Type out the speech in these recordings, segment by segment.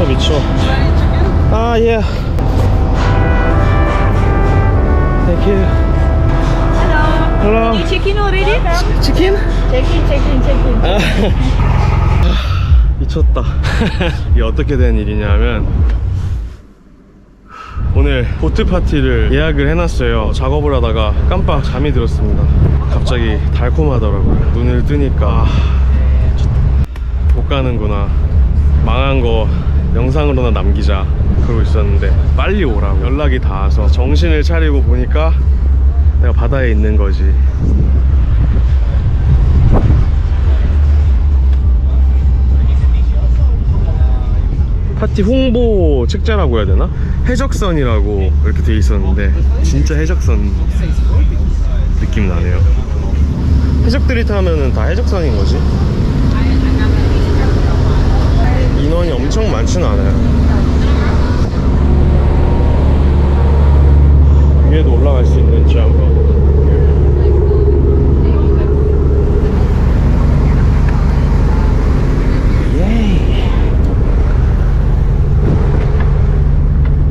미쳐. 아, 예. Thank you. Hello. You check in already? 치킨? Check in. 아, 미쳤다. 이게 어떻게 된 일이냐면 오늘 보트파티를 예약을 해놨어요. 작업을 하다가 깜빡 잠이 들었습니다. 갑자기 달콤하더라고요. 눈을 뜨니까 못 가는구나, 망한 거 영상으로나 남기자 그러고 있었는데 빨리 오라고 연락이 닿아서 정신을 차리고 보니까 내가 바다에 있는 거지. 파티 홍보 책자라고 해야 되나? 해적선이라고 이렇게 돼 있었는데 진짜 해적선 느낌 나네요. 해적들이 타면은 다 해적선인 거지. 인원이 엄청 많지는 않아요. 위에도 올라갈 수 있는지 한번.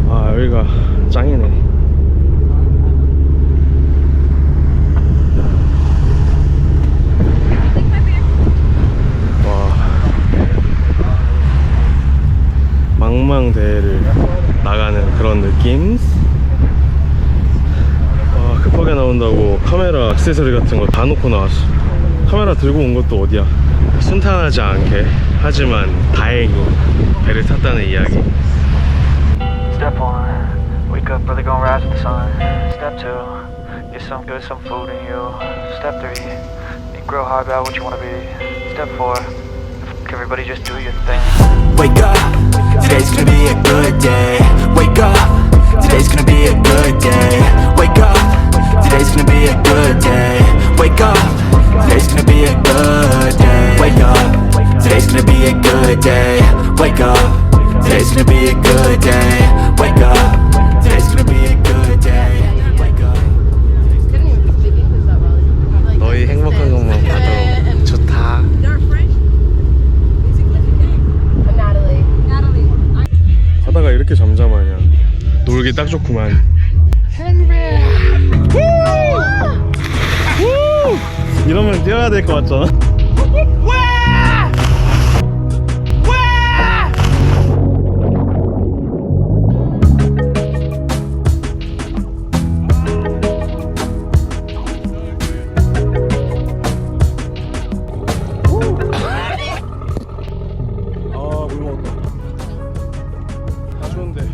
아, 여기가 짱이네. 와, 망망대해를 나가는 그런 느낌. 와, 급하게 나온다고 카메라 액세서리 같은 거 다 놓고 나왔어. 카메라 들고 온 것도 어디야. 순탄하지 않게 하지만 다행히 배를 탔다는 이야기. Step 1, wake up early, gonna rise with the sun. Step 2, get some good, some food in you. Step 3, think real hard about what you wanna be. Step 4, everybody just do your thing. Wake up, today's gonna be a good day. Wake up, today's gonna be a good day. Wake up, today's gonna be a good day. Wake up, today's gonna be a good day. Wake up, today's gonna be a good day. Wake up, today's gonna be a good day. Wake up, today's gonna be a good day. Wake up. 너희 행복한 것만 봐도 좋다. 바다가 이렇게 잠잠하냐. 놀기 딱 좋구만. 이러면 뛰어야 될 것 같잖아.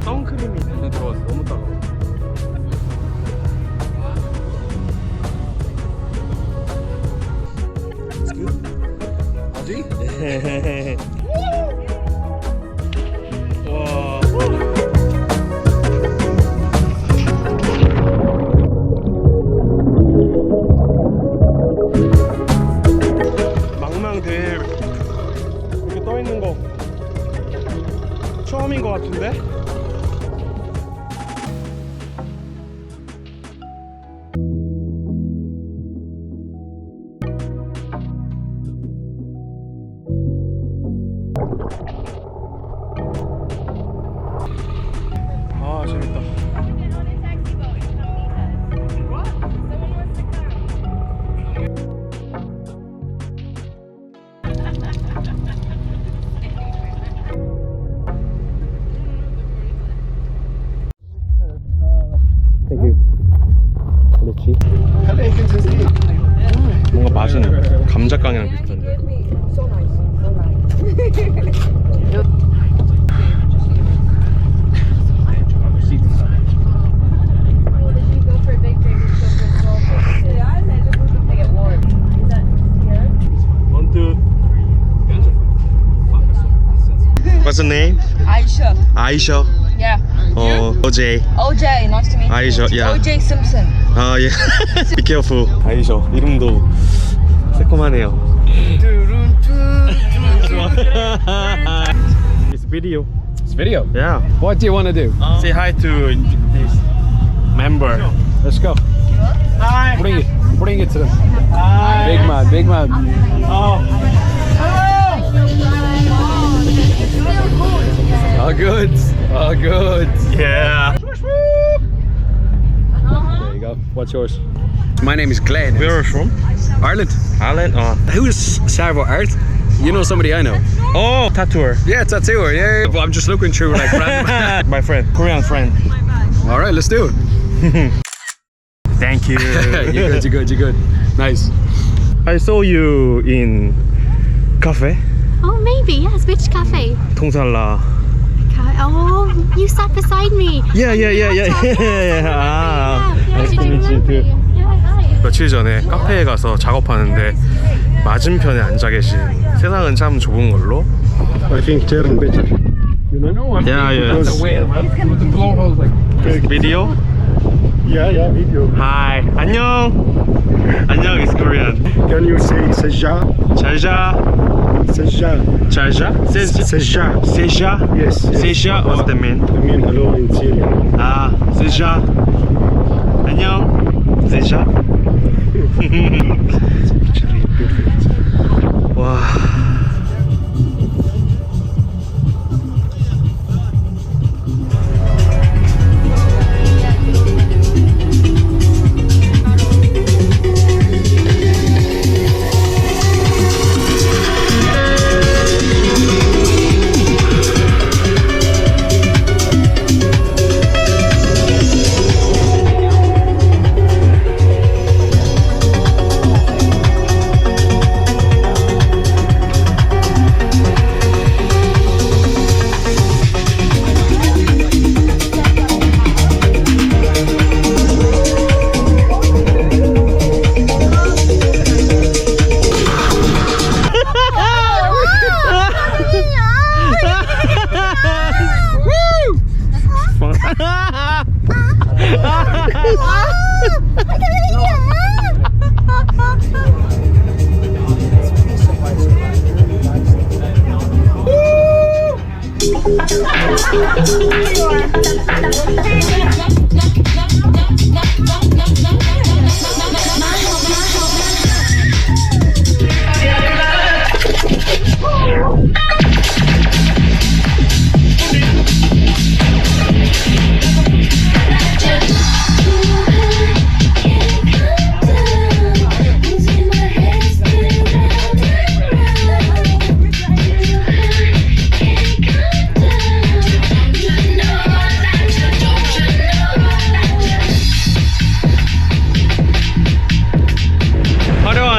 선크림이 눈에 들어가서 너무 따가워. It's good. 아직? 와. 망망대해 이렇게 떠 있는 거 처음인 것 같은데? 아, 재밌다. 땡큐. 그렇지. 뭔가 맛은 감자깡이랑 비슷한데. What's the name? Aisha. Aisha. Yeah. OJ. OJ, nice to meet you. Aisha, yeah. OJ Simpson. 아, 예. Be careful. 아이셔. 이름도 새콤하네요. It's video. It's video. Yeah. What do you want to do? Say hi to this member. Let's go. Hi. Bring it to them. Hi. Big man. Oh. Oh, good. Oh, good. Yeah. There you go. What's yours? My name is Glenn. Where are you from? Ireland. Ireland. Oh. Who is Sarvo Art? You know somebody I know. Oh, tattooer. Yeah, tattooer. Yeah. But I'm just looking through like random. My friend, Korean friend. All right, let's do it. Thank you. You're good. Nice. I saw you in cafe. Oh, maybe, yes. Which cafe? 통살라. Oh, you sat beside me. Yeah. 아, nice to meet you too. 며칠 전에 카페에 가서 작업하는데 맞은편에 앉아 계신 세상은 참 좁은 걸로. I think turn better. Yeah. Video? Yeah, video. Hi. 안녕 is Korean. Can you say seja? 잘자. Seja? Yes. Seja? What's that mean? I mean hello in Syrian. 아, 세자. 안녕. 세자. Actually, perfect. 와.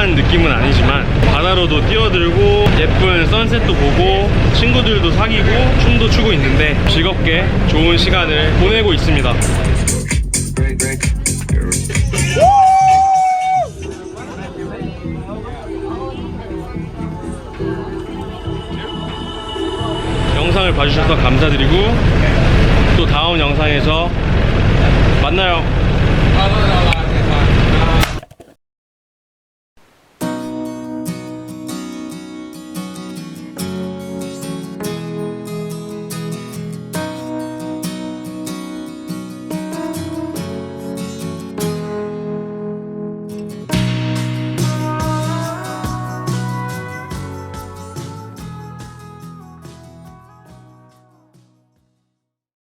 느낌은 아니지만 바다로도 뛰어들고 예쁜 선셋도 보고 친구들도 사귀고 춤도 추고 있는데 즐겁게 좋은 시간을 보내고 있습니다. 영상을 봐주셔서 감사드리고 또 다음 영상에서 만나요.